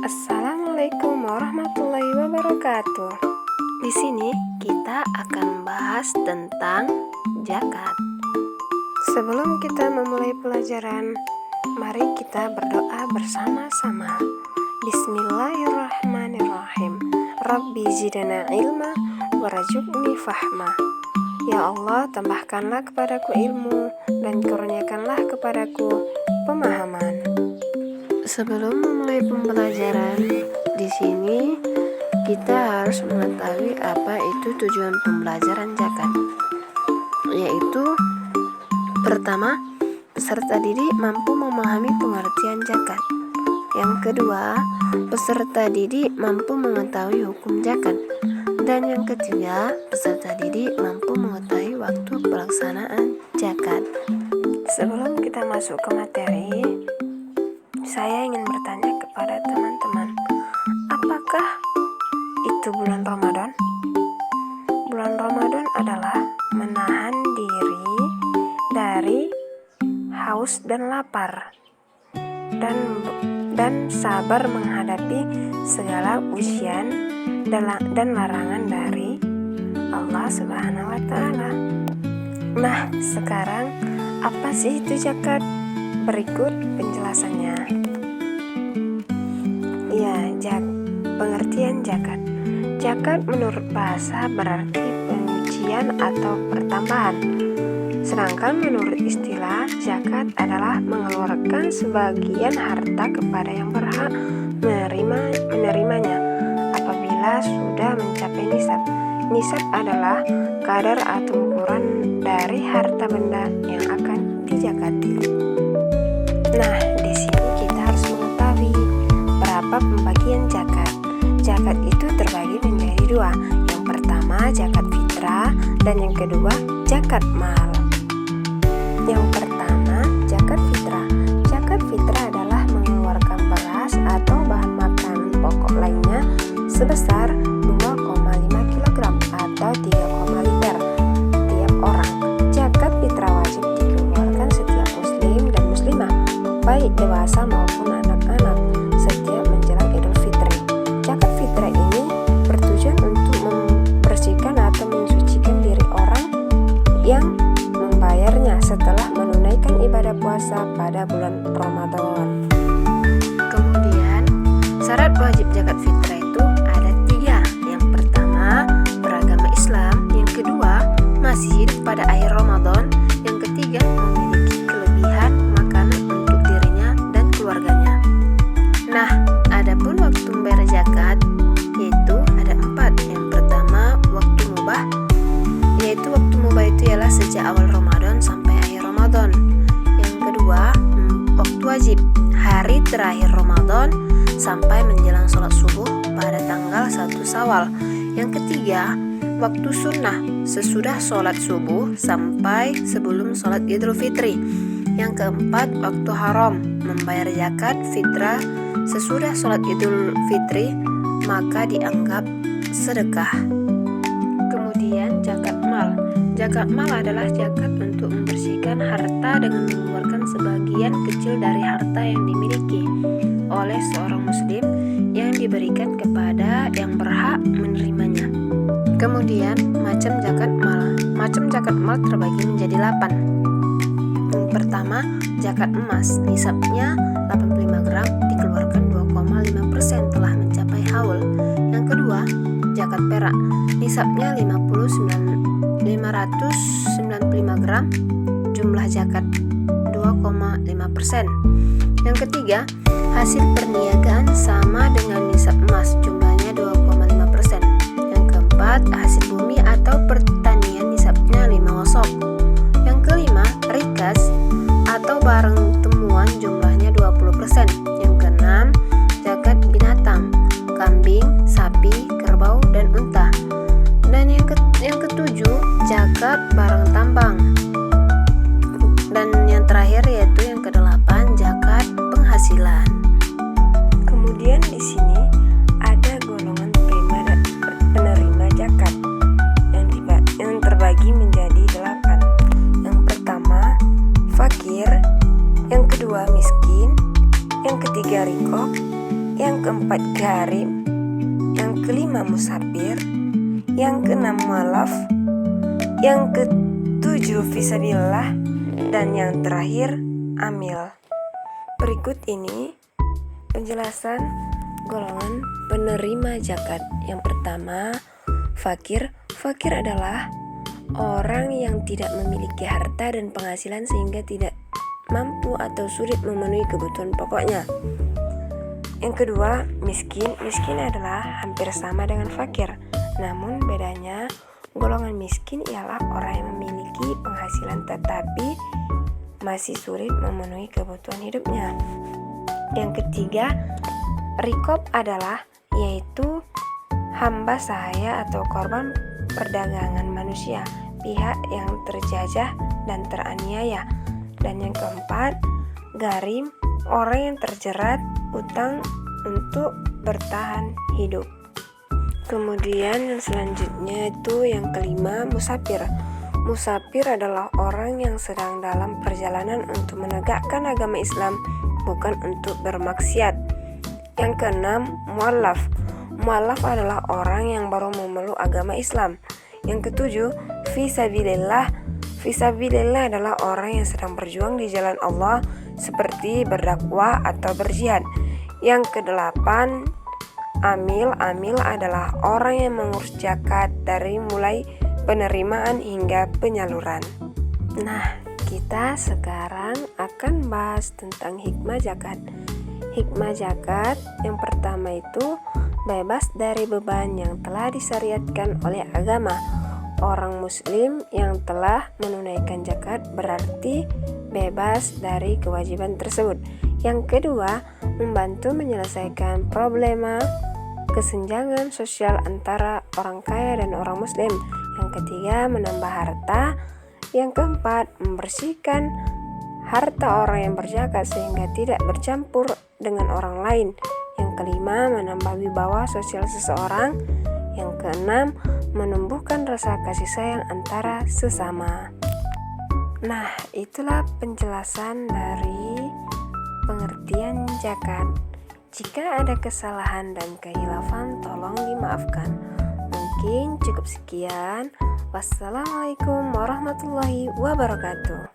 Assalamualaikum warahmatullahi wabarakatuh. Di sini kita akan bahas tentang zakat. Sebelum kita memulai pelajaran, mari kita berdoa bersama-sama. Bismillahirrahmanirrahim. Rabbi zidna ilma warzuqni fahma. Ya Allah, tambahkanlah kepadaku ilmu dan kurniakanlah kepadaku pemahaman. Sebelum memulai pembelajaran, di sini kita harus mengetahui apa itu tujuan pembelajaran zakat. Yaitu pertama, peserta didik mampu memahami pengertian zakat. Yang kedua, peserta didik mampu mengetahui hukum zakat. Dan yang ketiga, peserta didik mampu mengetahui waktu pelaksanaan zakat. Sebelum kita masuk ke materi, saya ingin bertanya kepada teman-teman, apakah itu bulan Ramadan? Bulan Ramadan adalah menahan diri dari haus dan lapar, dan sabar menghadapi segala ujian dan larangan dari Allah Subhanahu wa Ta'ala. Nah, sekarang apa sih itu zakat? Berikut penjelasannya. Pengertian zakat. Zakat menurut bahasa berarti penyucian atau pertambahan. Sedangkan menurut istilah, zakat adalah mengeluarkan sebagian harta kepada yang berhak menerimanya apabila sudah mencapai nisab. Nisab adalah kadar atau ukuran dari harta benda yang akan dizakati. Nah, di sini kita harus mengetahui berapa pembagian zakat. Zakat itu terbagi menjadi dua. Yang pertama zakat fitrah dan yang kedua zakat mal. Yang pertama zakat fitrah. Zakat fitrah adalah mengeluarkan beras atau bahan makanan pokok lainnya sebesar 2,5 kg atau 3,5 liter tiap orang. Zakat fitrah wajib dikeluarkan setiap muslim dan muslimah, baik dewasa maupun anak-anak, setiap menjelang Idul Fitri. Zakat fitrah ini bertujuan untuk membersihkan atau mensucikan diri orang yang membayarnya setelah menunaikan ibadah puasa pada bulan Ramadan. Kemudian, syarat wajib zakat fitrah itu ada 3. Yang pertama, beragama Islam. Yang kedua, masih hidup pada akhir Ramadan. Yang ketiga, memiliki kelebihan makanan untuk dirinya dan keluarganya. Nah, adapun waktu membayar zakat yaitu ada 4. Yang pertama, waktu mubah, yaitu waktu mubah itu ialah sejak awal Ramadan sampai akhir Ramadan. Yang kedua, waktu wajib, hari terakhir Ramadan sampai menjelang sholat subuh pada tanggal 1 Syawal. Yang ketiga, waktu sunnah, sesudah sholat subuh sampai sebelum sholat Idul Fitri. Yang keempat, waktu haram, membayar zakat fitrah sesudah sholat Idul Fitri, maka dianggap sedekah. Kemudian zakat mal. Zakat mal adalah zakat untuk membersihkan harta dengan mengeluarkan sebagian kecil dari harta yang dimiliki oleh seorang muslim yang diberikan kepada yang berhak menerimanya. Kemudian macam zakat mal. Macam zakat mal terbagi menjadi 8. Yang pertama, zakat emas. Nisabnya 85 gram, dikeluarkan 2,5% telah mencapai haul. Yang kedua, zakat perak. Nisabnya 595 gram, jumlah zakat 2,5%. Yang ketiga, hasil perniagaan sama dengan nisab emas, jumlahnya 2,5%. Yang keempat, hasil bumi atau pertanian, nisabnya 5 wosok. Yang kelima, rikas atau barang temuan, jumlahnya 20%. Yang keenam, zakat binatang, kambing, sapi, kerbau, dan unta. Dan yang ketujuh, zakat barang tambang. Dan yang terakhir yaitu yang kedelapan, zakat penghasilan. Kemudian di sini ada golongan penerima zakat yang terbagi menjadi 8. Yang pertama, fakir. Yang kedua, miskin. Yang ketiga, rikob. yang keempat gharim, yang kelima musafir, yang keenam mualaf, yang ketujuh fisabilillah, dan yang terakhir amil. Berikut ini penjelasan golongan penerima zakat. Yang pertama, fakir. Fakir adalah orang yang tidak memiliki harta dan penghasilan sehingga tidak mampu atau sulit memenuhi kebutuhan pokoknya. Yang kedua, miskin. Miskin adalah hampir sama dengan fakir. Namun bedanya, golongan miskin ialah orang yang memiliki penghasilan tetapi masih sulit memenuhi kebutuhan hidupnya. Yang ketiga, rikob adalah yaitu hamba sahaya atau korban perdagangan manusia, pihak yang terjajah dan teraniaya. Dan yang keempat, gharim, orang yang terjerat utang untuk bertahan hidup. Kemudian yang selanjutnya itu yang kelima, musafir. Musafir adalah orang yang sedang dalam perjalanan untuk menegakkan agama Islam, bukan untuk bermaksiat. Yang keenam, mualaf. Mualaf adalah orang yang baru memeluk agama Islam. Yang ketujuh, fisabilillah. Fisabilillah adalah orang yang sedang berjuang di jalan Allah seperti berdakwah atau berjihad. Yang kedelapan, amil. Amil adalah orang yang mengurus zakat dari mulai penerimaan hingga penyaluran. Nah, kita sekarang akan bahas tentang hikmah zakat. Hikmah zakat yang pertama itu bebas dari beban yang telah disyariatkan oleh agama. Orang muslim yang telah menunaikan zakat berarti bebas dari kewajiban tersebut. Yang kedua, membantu menyelesaikan problema kesenjangan sosial antara orang kaya dan orang muslim. Yang ketiga, menambah harta. Yang keempat, membersihkan harta orang yang berzakat sehingga tidak bercampur dengan orang lain. Yang kelima, menambah wibawa sosial seseorang. Yang keenam, menumbuhkan rasa kasih sayang antara sesama. Nah, itulah penjelasan dari pengertian zakat. Jika ada kesalahan dan kehilafan, tolong dimaafkan. Mungkin cukup sekian. Wassalamualaikum warahmatullahi wabarakatuh.